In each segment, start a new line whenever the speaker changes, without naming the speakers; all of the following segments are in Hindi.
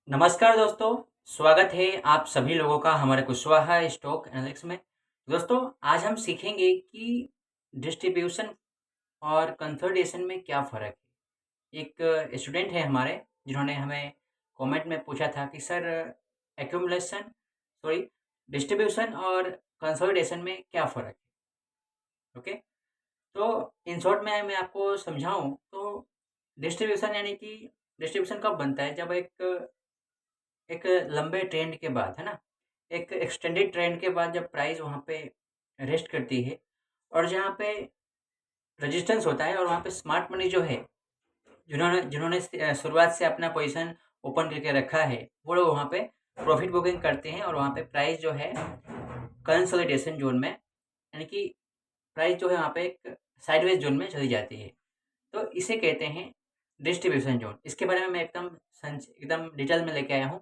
नमस्कार दोस्तों, स्वागत है आप सभी लोगों का हमारे कुशवाहा स्टॉक एनालिटिक्स में। दोस्तों, आज हम सीखेंगे कि डिस्ट्रीब्यूशन और कंसोलिडेशन में क्या फ़र्क है। एक स्टूडेंट है हमारे जिन्होंने हमें कमेंट में पूछा था कि सर एक्यूमुलेशन सॉरी डिस्ट्रीब्यूशन और कंसोलिडेशन में क्या फ़र्क है? ओके, तो इन शॉर्ट में मैं आपको समझाऊँ तो डिस्ट्रीब्यूशन यानी कि डिस्ट्रीब्यूशन कब बनता है जब एक लंबे ट्रेंड के बाद, है ना? एक एक्सटेंडेड ट्रेंड के बाद जब प्राइस वहाँ पे रेस्ट करती है और जहाँ पे रेजिस्टेंस होता है और वहाँ पे स्मार्ट मनी जो है, जिन्होंने जिन्होंने शुरुआत से अपना पोजीशन ओपन करके रखा है, वो लोग वहाँ पे प्रॉफिट बुकिंग करते हैं और वहाँ पे प्राइस जो है कंसोलिडेशन ज़ोन में, यानी कि प्राइस जो है वहाँ पे एक साइडवेज ज़ोन में चली जाती है। तो इसे कहते हैं डिस्ट्रीब्यूशन ज़ोन। इसके बारे में मैं एकदम डिटेल में लेके आया हूँ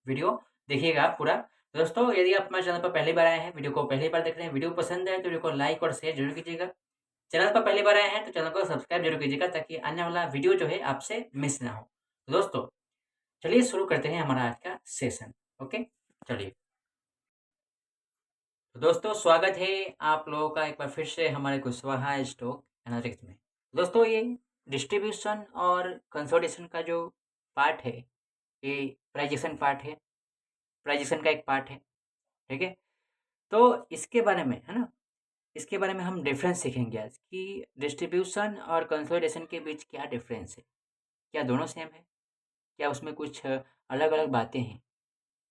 वीडियो, देखिएगा आप पूरा। तो दोस्तों, यदि आप हमारे चैनल पर पहली बार आए हैं, वीडियो को पहली बार देख रहे हैं, वीडियो पसंद है तो वीडियो को लाइक और शेयर ज़रूर कीजिएगा। चैनल पर पहली बार आए हैं तो चैनल को सब्सक्राइब ज़रूर कीजिएगा ताकि आने वाला वीडियो जो है आपसे मिस ना हो। तो दोस्तों, चलिए शुरू करते हैं हमारा आज का सेशन। ओके, चलिए। तो दोस्तों, स्वागत है आप लोगों का एक बार फिर से हमारे कुशवाहा स्टॉक एनालिटिक्स में। दोस्तों, ये डिस्ट्रीब्यूशन और कंसोलिडेशन का जो पार्ट है, ये प्राइजेशन पार्ट है, प्राइजेशन का एक पार्ट है, ठीक है? तो इसके बारे में, है ना? इसके बारे में हम डिफरेंस सीखेंगे आज कि डिस्ट्रीब्यूशन और कंसोलिडेशन के बीच क्या डिफरेंस है? क्या दोनों सेम है? क्या उसमें कुछ अलग-अलग बातें हैं?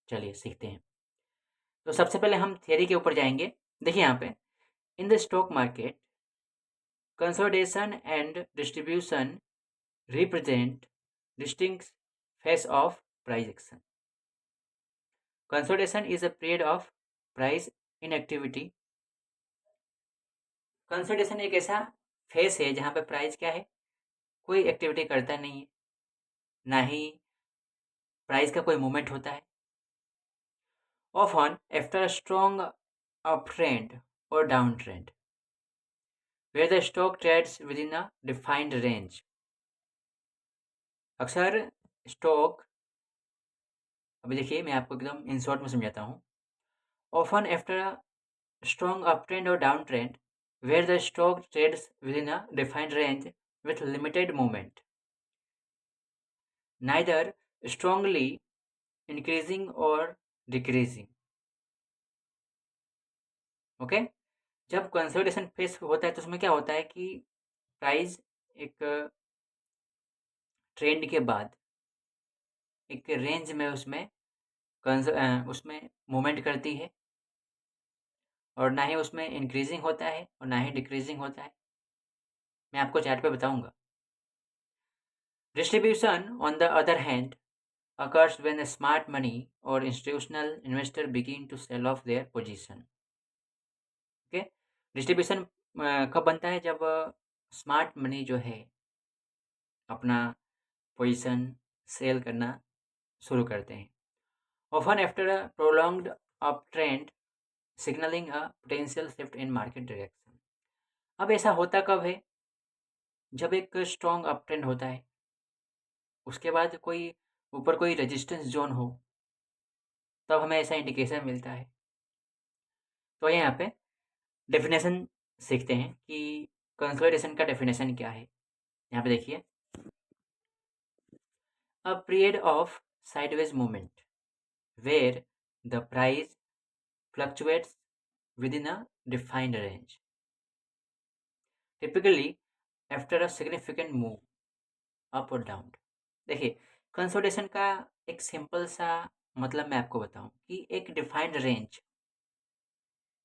चलिए सीखते हैं। तो सबसे पहले हम थियरी के ऊपर जाएँगे। देखिए यहाँ पे, in the stock market consolidation and distribution represent distinct phase of price action. Consolidation is a period of price inactivity. Consolidation एक ऐसा फेस है जहाँ पे प्राइस क्या है, कोई एक्टिविटी करता नहीं है, ना ही प्राइस का कोई मूवमेंट होता है। Often after a strong uptrend or downtrend, where the stock trades within a defined range. अक्सर स्टॉक, अभी देखिए मैं आपको एकदम इन शॉर्ट में समझाता हूँ। Often after a strong uptrend or downtrend, where the stock trades within a defined range with limited movement, neither strongly increasing or decreasing. Okay, जब कंसोलिडेशन फेस होता है तो उसमें क्या होता है कि प्राइस एक ट्रेंड के बाद एक रेंज में उसमें मूवमेंट करती है और ना ही उसमें इंक्रीजिंग होता है और ना ही डिक्रीजिंग होता है। मैं आपको चार्ट पे बताऊंगा। Distribution on the other hand occurs when a smart money or institutional investor begin to sell off their position. Okay, distribution कब बनता है जब स्मार्ट मनी जो है अपना पोजीशन सेल करना शुरू करते हैं। Often after a prolonged up trend signalling a potential shift in market direction. अब ऐसा होता कब है? जब एक स्ट्रॉन्ग अप ट्रेंड होता है, उसके बाद कोई ऊपर कोई रेजिस्टेंस जोन हो, तब हमें ऐसा इंडिकेशन मिलता है। तो यहाँ पे डेफिनेशन सीखते हैं कि कंसोलिडेशन का डेफिनेशन क्या है। यहाँ पे देखिए, a period of sideways movement where the price fluctuates within a defined range, typically after a significant move up और डाउन। देखिए, कंसोलिडेशन का एक सिंपल सा मतलब मैं आपको बताऊं कि एक डिफाइंड रेंज,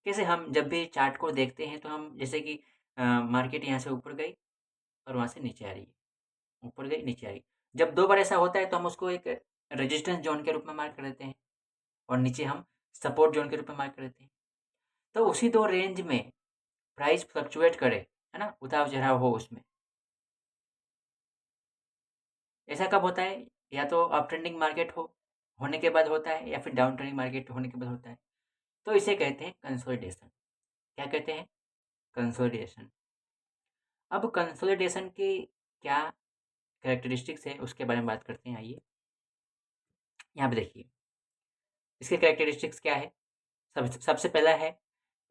जैसे हम जब भी चार्ट को देखते हैं तो हम जैसे कि मार्केट यहाँ से ऊपर गई और वहाँ से नीचे आ रही है, ऊपर गई नीचे आई। जब 2 बार ऐसा होता है तो हम उसको एक रेजिस्टेंस ज़ोन के रूप में मार्क कर देते हैं और नीचे हम सपोर्ट ज़ोन के रूप में मार्क कर देते हैं। तो उसी 2 रेंज में प्राइस फ्लक्चुएट करे, है ना? उतार-चढ़ाव हो उसमें। ऐसा कब होता है? या तो अप ट्रेंडिंग मार्केट होने के बाद होता है या फिर डाउन ट्रेंडिंग मार्केट होने के बाद होता है। तो इसे कहते हैं कंसोलिडेशन। क्या कहते हैं? कंसोलिडेशन। अब कंसोलिडेशन की क्या कैरेक्टरिस्टिक्स है उसके बारे में बात करते हैं, आइए। यहाँ पे देखिए इसके कैरेक्टरिस्टिक्स क्या है। सबसे पहला है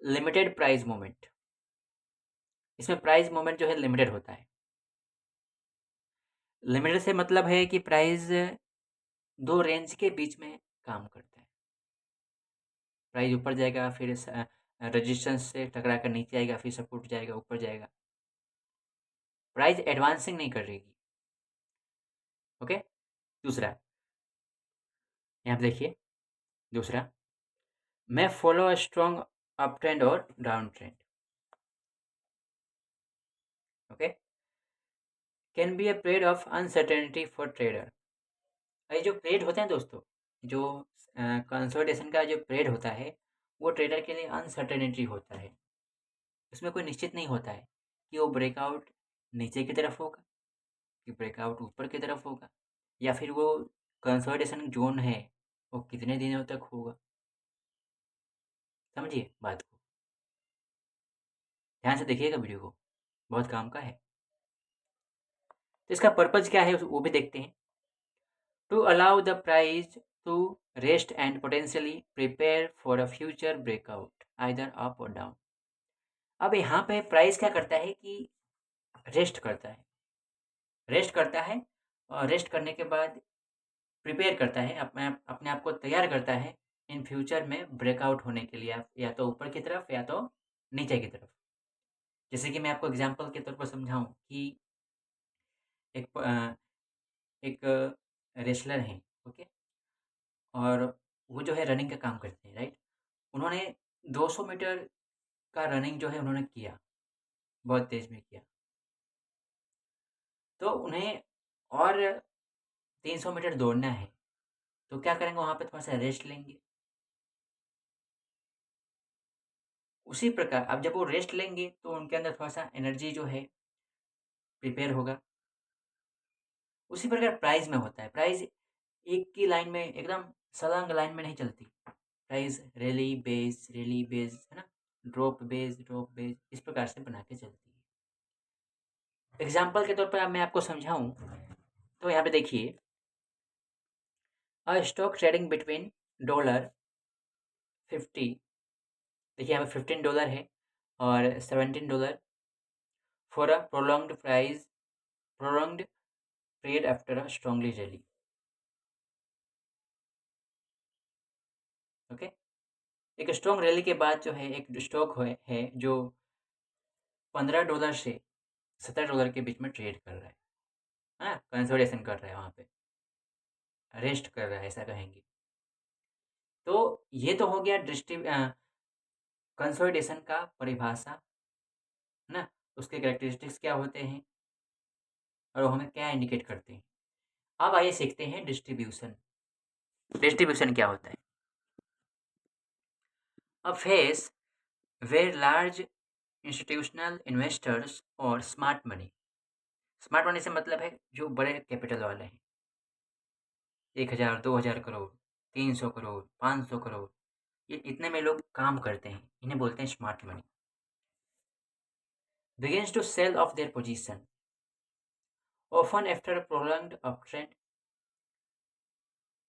लिमिटेड प्राइस मूवमेंट। इसमें प्राइस मूवमेंट जो है लिमिटेड होता है। लिमिटेड से मतलब है कि प्राइस दो रेंज के बीच में काम करता है। प्राइस ऊपर जाएगा, फिर रेजिस्टेंस से टकरा कर नीचे आएगा, फिर सपोर्ट जाएगा, ऊपर जाएगा। प्राइस एडवांसिंग नहीं कर रहेगी। ओके। दूसरा, यहाँ पे देखिए दूसरा, मैं फॉलो स्ट्रॉन्ग अप ट्रेंड और down trend. Okay. Can be a period of uncertainty for trader. ये जो पीरियड होते हैं दोस्तों, जो कंसोलिडेशन का जो पीरियड होता है, वो ट्रेडर के लिए अनसर्टेनिटी होता है। उसमें कोई निश्चित नहीं होता है कि वो ब्रेकआउट नीचे की तरफ होगा, कि ब्रेकआउट ऊपर की तरफ होगा, या फिर वो कंसोलिडेशन जोन है वो कितने दिनों तक होगा। समझिए बात को, ध्यान से देखिएगा वीडियो को, बहुत काम का है। तो इसका पर्पज़ क्या है वो भी देखते हैं। To allow the price to rest and potentially prepare for a future breakout either up और डाउन। अब यहाँ पे प्राइस क्या करता है कि रेस्ट करता है। रेस्ट करता है और रेस्ट करने के बाद प्रिपेयर करता है, अपने आप को तैयार करता है इन फ्यूचर में ब्रेकआउट होने के लिए, या तो ऊपर की तरफ या तो नीचे की तरफ। जैसे कि मैं आपको एग्जांपल के तौर पर समझाऊं कि एक एक रेसलर हैं, ओके, और वो जो है रनिंग का काम करते हैं, राइट। उन्होंने 200 मीटर का रनिंग जो है उन्होंने किया, बहुत तेज़ में किया। तो उन्हें और 300 मीटर दौड़ना है, तो क्या करेंगे, वहाँ पे थोड़ा-सा रेस्ट लेंगे। उसी प्रकार अब जब वो रेस्ट लेंगे तो उनके अंदर थोड़ा-सा एनर्जी जो है प्रिपेयर होगा। उसी प्रकार प्राइज़ में होता है। प्राइज़ एक की लाइन में एकदम सलंग लाइन में नहीं चलती। प्राइज़ रैली बेस, है ना? ड्रॉप बेस इस प्रकार से बना के चलती है। एग्ज़ाम्पल के तौर पर अब मैं आपको समझाऊँ तो यहाँ पे देखिए, स्टॉक ट्रेडिंग बिटवीन $50, देखिए यहाँ पे $15 है और $17 for a prolonged period after a strongly rally. Okay. एक स्ट्रॉन्ग रैली के बाद जो है एक स्टॉक है जो $15 से $17 के बीच में ट्रेड कर रहा है ना, कंसोलिडेशन कर रहा है, वहाँ पे रेस्ट कर रहा है, ऐसा कहेंगे। तो ये तो हो गया कंसोलिडेशन का परिभाषा, है ना। उसके कैरेक्टरिस्टिक्स क्या होते हैं और वो हमें क्या इंडिकेट करते हैं। अब आइए सीखते हैं डिस्ट्रीब्यूशन। डिस्ट्रीब्यूशन क्या होता है। A phase where large institutional investors और स्मार्ट मनी से मतलब है जो बड़े कैपिटल वाले हैं, 1,000 2,000 करोड़, 300 करोड़, 500 करोड़, ये इतने में लोग काम करते हैं, इन्हें बोलते हैं smart money. begins to sell off their position often after a prolonged uptrend।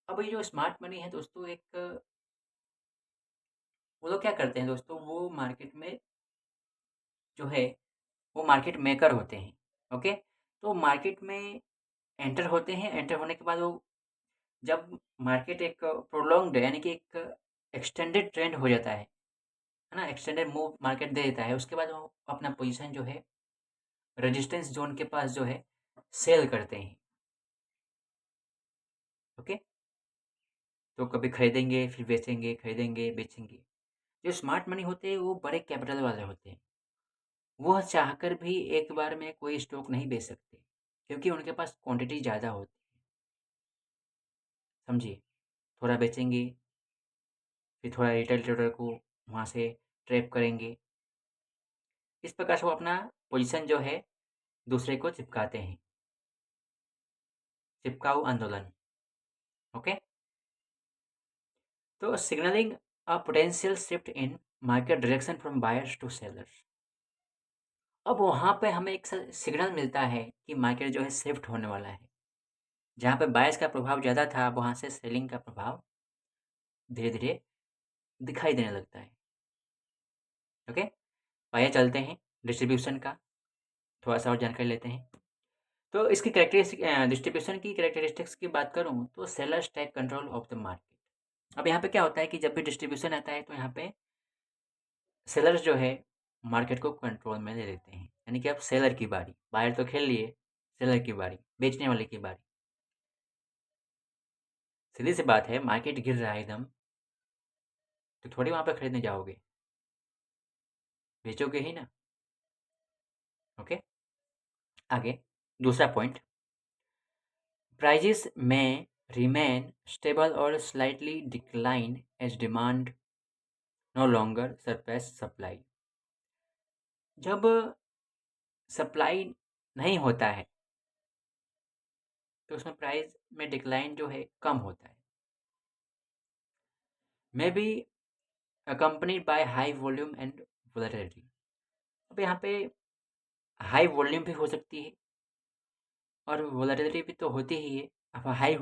अब ये जो स्मार्ट मनी है दोस्तों, एक वो लोग क्या करते हैं दोस्तों, वो मार्केट में जो है वो मार्केट मेकर होते हैं। ओके। तो मार्केट में एंटर होते हैं, एंटर होने के बाद वो जब मार्केट एक प्रोलॉन्ग्ड यानी कि एक एक्सटेंडेड ट्रेंड हो जाता है ना, एक्सटेंडेड मूव मार्केट दे देता है, उसके बाद वो अपना पोजीशन जो है रेजिस्टेंस जोन के पास जो है सेल करते हैं। ओके। तो कभी खरीदेंगे फिर बेचेंगे, खरीदेंगे बेचेंगे। जो स्मार्ट मनी होते हैं वो बड़े कैपिटल वाले होते हैं, वह चाहकर भी एक बार में कोई स्टॉक नहीं बेच सकते क्योंकि उनके पास क्वांटिटी ज़्यादा होती है। समझिए, थोड़ा बेचेंगे, फिर थोड़ा रिटेल ट्रेडर को वहाँ से ट्रैप करेंगे। इस प्रकार से वो अपना पोजीशन जो है दूसरे को चिपकाते हैं, चिपकाऊ आंदोलन। ओके। तो signaling a potential shift in market direction from buyers to sellers. अब वहाँ पे हमें एक सिग्नल मिलता है कि मार्केट जो है शिफ्ट होने वाला है। जहाँ पे बायर्स का प्रभाव ज़्यादा था, वहाँ से सेलिंग का प्रभाव धीरे-धीरे दिखाई देने लगता है। ओके? आइए चलते हैं डिस्ट्रीब्यूशन का थोड़ा-सा और जानकारी लेते हैं। तो इसकी डिस्ट्रीब्यूशन की कैरेक्टरिस्टिक्स की बात करूँ तो sellers take control of the market. अब यहाँ पे क्या होता है कि जब भी डिस्ट्रीब्यूशन आता है तो यहाँ पे सेलर्स जो है मार्केट को कंट्रोल में ले लेते हैं। यानी कि अब सेलर की बारी, बायर तो खेल लिए, सेलर की बारी, बेचने वाले की बारी। सीधी सी बात है, मार्केट गिर रहा है एकदम, तो थोड़ी वहाँ पे खरीदने जाओगे, बेचोगे ही ना। ओके, आगे दूसरा पॉइंट, प्राइजेस में रिमेन स्टेबल और slightly decline as demand no longer surpass supply. जब सप्लाई नहीं होता है तो उसमें प्राइस में डिक्लाइन जो है कम होता है, may be accompanied by high volume and volatility. अब यहाँ पे हाई वॉल्यूम भी हो सकती है और वोलेटिलिटी भी तो होती ही है। अब हाई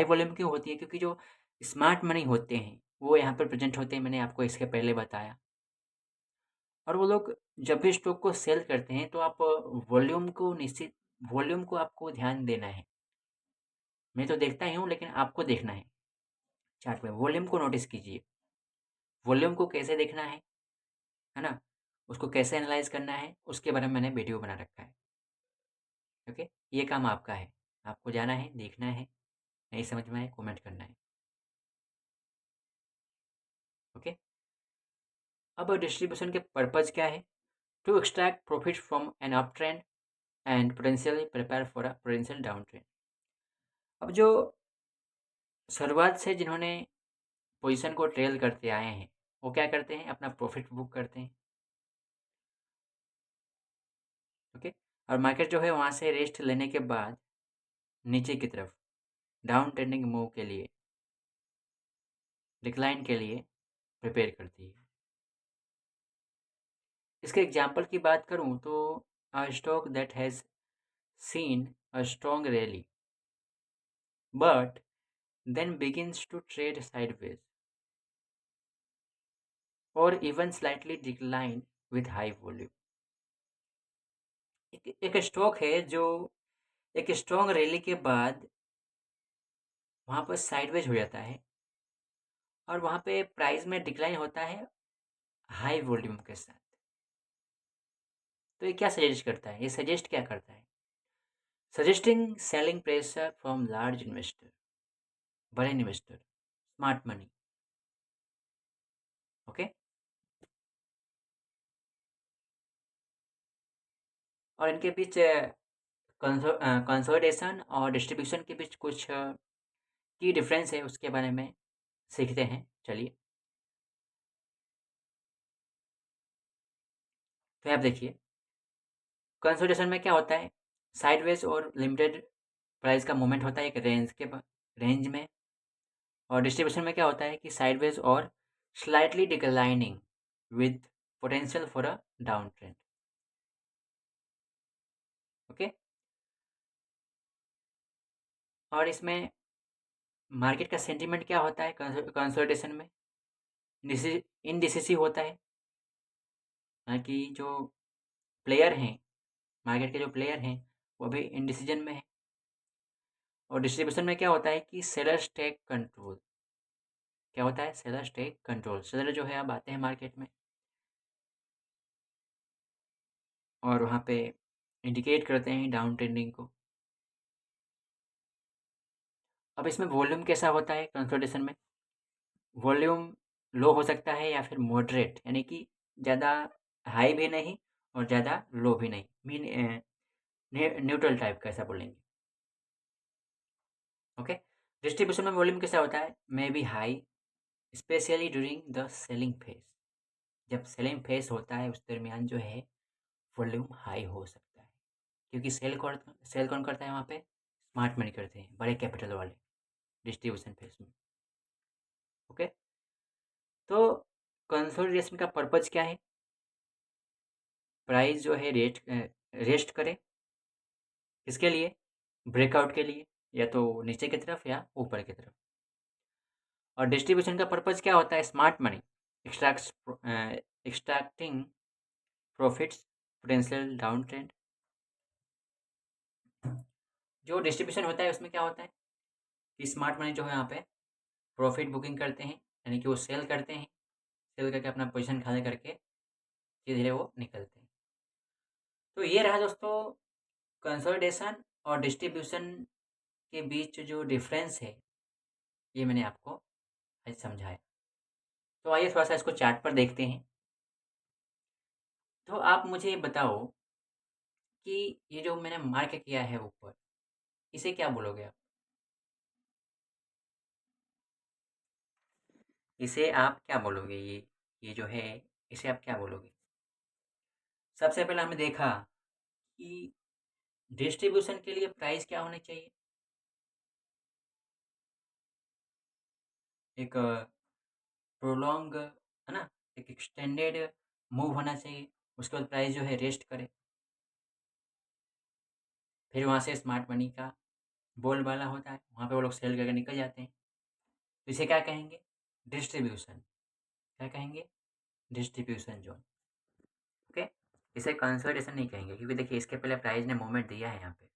वॉल्यूम क्यों होती है? क्योंकि जो स्मार्ट मनी होते हैं वो यहाँ पर प्रेजेंट होते हैं, मैंने आपको इसके पहले बताया। और वो लोग जब भी स्टॉक को सेल करते हैं तो आप वॉल्यूम को आपको ध्यान देना है। मैं तो देखता ही हूँ, लेकिन आपको देखना है। चार्ट में वॉल्यूम को नोटिस कीजिए, वॉल्यूम को कैसे देखना है ना, उसको कैसे एनालाइज करना है, उसके बारे में मैंने वीडियो बना रखा है। ओके, ये काम आपका है, आपको जाना है, देखना है, नहीं समझ में आए कमेंट करना है। ओके, अब डिस्ट्रीब्यूशन के पर्पज़ क्या है? To extract profit from an up trend and potentially prepare for a potential down trend. अब जो शुरुआत से जिन्होंने पोजीशन को ट्रेल करते आए हैं, वो क्या करते हैं? अपना प्रॉफिट बुक करते हैं। ओके, और मार्केट जो है वहाँ से रेस्ट लेने के बाद नीचे की तरफ डाउन ट्रेंडिंग मूव के लिए, डिक्लाइन के लिए प्रिपेयर करती है। इसके एग्जाम्पल की बात करूँ तो a stock that has seen a strong rally but then begins to trade sideways or even slightly decline with high volume। एक स्टॉक है जो एक स्ट्रॉन्ग रैली के बाद वहाँ पर साइडवेज हो जाता है और वहाँ पे प्राइस में डिक्लाइन होता है हाई वॉल्यूम के साथ। तो ये क्या सजेस्ट करता है? ये सजेस्ट क्या करता है? Suggesting selling pressure from large investor, बड़े इन्वेस्टर, स्मार्ट मनी। ओके, और इनके बीच कंसोलिडेशन और डिस्ट्रीब्यूशन के बीच कुछ की डिफरेंस है, उसके बारे में सीखते हैं। चलिए, तो आप देखिए, कंसोलिडेशन में क्या होता है? साइडवेज और लिमिटेड प्राइस का मूवमेंट होता है एक रेंज में। और डिस्ट्रीब्यूशन में क्या होता है कि साइडवेज और slightly declining with potential for a down trend. Okay, और इसमें मार्केट का सेंटीमेंट क्या होता है? कंसोलिडेशन में इनडिसिसिव होता है, कि जो प्लेयर हैं, मार्केट के जो प्लेयर हैं, वो भी इनडिसीजन में है। और डिस्ट्रीब्यूशन में क्या होता है कि सेलर्स टेक कंट्रोल। क्या होता है? Sellers take control. सेलर जो है अब आते हैं मार्केट में और वहाँ पे इंडिकेट करते हैं डाउन ट्रेंडिंग को। अब इसमें वॉल्यूम कैसा होता है कंसोलिडेशन में? वॉल्यूम लो हो सकता है या फिर मॉडरेट, यानी कि ज़्यादा हाई भी नहीं और ज़्यादा लो भी नहीं, न्यूट्रल टाइप का, ऐसा बोलेंगे। ओके, डिस्ट्रीब्यूशन में वॉल्यूम कैसा होता है? May be high specially during the selling phase. जब सेलिंग फेज होता है उस दरमियान जो है वॉल्यूम हाई हो सकता है, क्योंकि सेल कौन करता है वहाँ पे? स्मार्ट मनी करते हैं, बड़े कैपिटल वाले, डिस्ट्रीब्यूशन फेज में। ओके, तो कंसोलिडेशन का पर्पज़ क्या है? प्राइस जो है रेस्ट करे, किसके लिए? ब्रेकआउट के लिए। या तो नीचे की तरफ या ऊपर की तरफ। और डिस्ट्रीब्यूशन का पर्पज़ क्या होता है? Smart money, extracts extracting profits, potential down trend. जो डिस्ट्रीब्यूशन होता है उसमें क्या होता है कि स्मार्ट मनी जो है यहाँ पे प्रॉफिट बुकिंग करते हैं, यानी कि वो सेल करते हैं, सेल करके अपना पोजीशन खाली करके धीरे-धीरे वो निकलते हैं। तो ये रहा दोस्तों कंसोलिडेशन और डिस्ट्रीब्यूशन के बीच जो डिफरेंस है, ये मैंने आपको आज समझाया। तो आइए थोड़ा-सा इसको चार्ट पर देखते हैं। तो आप मुझे बताओ कि ये जो मैंने मार्क किया है ऊपर, इसे क्या बोलोगे आप? इसे आप क्या बोलोगे? ये जो है, इसे आप क्या बोलोगे? सबसे पहले हमने देखा कि डिस्ट्रीब्यूशन के लिए प्राइस क्या होनी चाहिए? एक प्रोलॉन्ग है ना? एक एक्सटेंडेड मूव होना चाहिए। उसके बाद प्राइस जो है रेस्ट करे। फिर वहाँ से स्मार्ट मनी का बोलबाला होता है। वहाँ पे वो लोग सेल करके निकल जाते हैं। तो इसे क्या कहेंगे? डिस्ट्रीब्यूशन। क्या कहेंगे? Distribution zone. ओके? इसे कंसोलिडेशन नहीं कहेंगे क्योंकि देखिए इसके पहले प्राइस ने मूवमेंट दिया है यहाँ पे।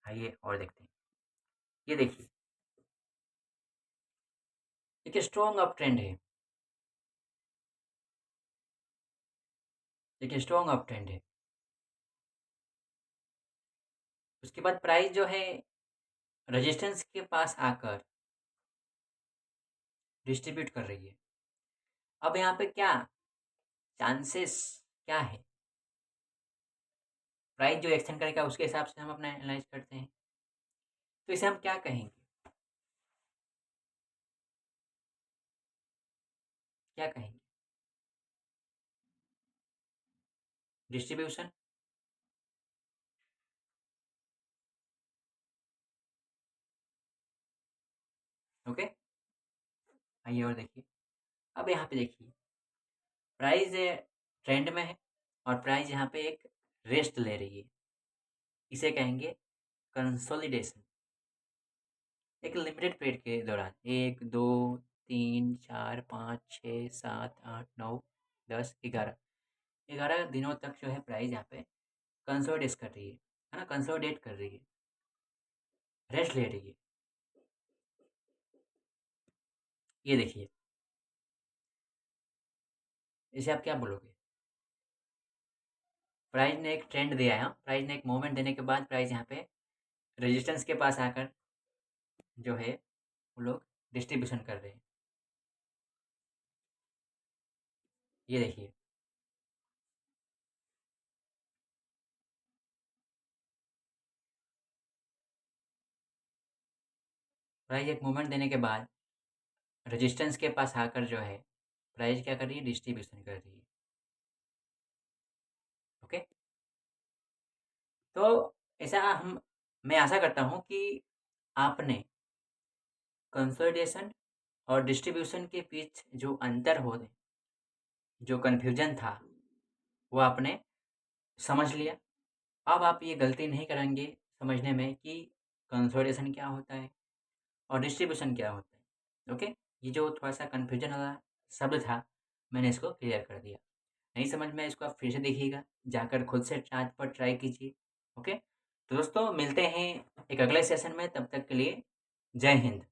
आइए और देखते हैं। ये देखिए, एक स्ट्रॉन्ग अप ट्रेंड है। एक स्ट्रॉन्ग अप ट्रेंड है। उसके बाद प्राइस जो है रेजिस्टेंस के पास आकर डिस्ट्रीब्यूट कर रही है। अब यहाँ पे क्या चांसेस क्या है? प्राइस जो एक्सटेंड करेगा उसके हिसाब से हम अपना एनालाइज करते हैं। तो इसे हम क्या कहेंगे? क्या कहेंगे? डिस्ट्रीब्यूशन। ओके, आइए और देखिए। अब यहाँ पे देखिए प्राइस ट्रेंड में है और प्राइस यहाँ पे एक रेस्ट ले रही है। इसे कहेंगे कंसोलिडेशन। एक लिमिटेड पीरियड के दौरान 1 2 3 4 5 6 7 8 9 10 11 11 दिनों तक जो है प्राइस यहाँ पे कंसोलिडेट कर रही है ना? कंसोलिडेट कर रही है, रेस्ट ले रही है। ये देखिए, इसे आप क्या बोलोगे? प्राइस ने एक ट्रेंड दिया है, हाँ, प्राइस ने एक मोमेंट देने के बाद प्राइस यहाँ पे रेजिस्टेंस के पास आकर जो है वो लोग डिस्ट्रीब्यूशन कर रहे हैं। ये देखिए, प्राइस एक मोमेंट देने के बाद रेजिस्टेंस के पास आकर जो है प्राइस क्या कर रही है? डिस्ट्रीब्यूशन कर रही है। ओके, तो ऐसा हम मैं आशा करता हूँ कि आपने कंसोलिडेशन और डिस्ट्रीब्यूशन के बीच जो अंतर हो जो कन्फ्यूजन था वो आपने समझ लिया। अब आप ये गलती नहीं करेंगे समझने में कि कंसोलिडेशन क्या होता है और डिस्ट्रीब्यूशन क्या होता है। ओके, ये जो थोड़ा-सा कन्फ्यूजन वाला शब्द था, मैंने इसको क्लियर कर दिया। नहीं समझ में आया इसको आप फिर से देखिएगा, जाकर खुद से चार्ट पर ट्राई कीजिए। ओके, तो दोस्तों मिलते हैं एक अगले सेशन में, तब तक के लिए जय हिंद।